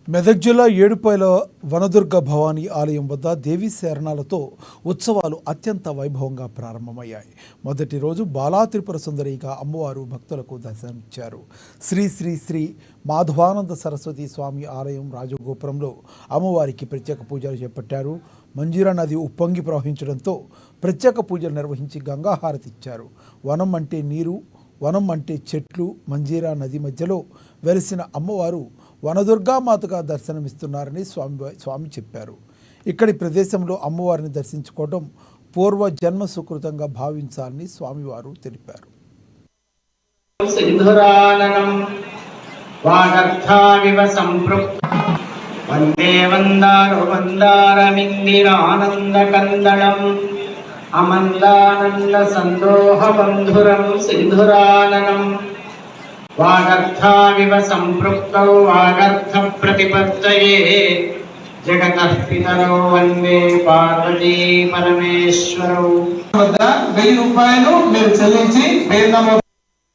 మెదక్ జిల్లా ఏడుపాయల వనదుర్గ భవానీ ఆలయం వద్ద దేవీ శరణాలతో ఉత్సవాలు అత్యంత వైభవంగా ప్రారంభమయ్యాయి. మొదటి రోజు బాలా త్రిపుర సుందరిగా అమ్మవారు భక్తులకు దర్శనమిచ్చారు. శ్రీ శ్రీ శ్రీ మాధవానంద సరస్వతి స్వామి ఆలయం రాజగోపురంలో అమ్మవారికి ప్రత్యేక పూజలు చేపట్టారు. మంజీరా నది ఉప్పొంగి ప్రవహించడంతో ప్రత్యేక పూజలు నిర్వహించి గంగాహారతి ఇచ్చారు. వనం అంటే నీరు, వనం అంటే చెట్లు. మంజీరా నది మధ్యలో వెలిసిన అమ్మవారు వనదుర్గామాతగా దర్శనమిస్తున్నారని స్వామి చెప్పారు. ఇక్కడి ప్రదేశంలో అమ్మవారిని దర్శించుకోవడం పూర్వ జన్మ సుకృతంగా భావించాలని స్వామివారు తెలిపారు. అమందానంద సందోహ బంధురం సింధురాననం వాగర్థావివ సంపృక్తౌ వాగర్థ ప్రతిపత్తయే జగతః పితరౌ వందే పార్వతీ పరమేశ్వరౌ. 1000 రూపాయలు మీరు చెల్లించి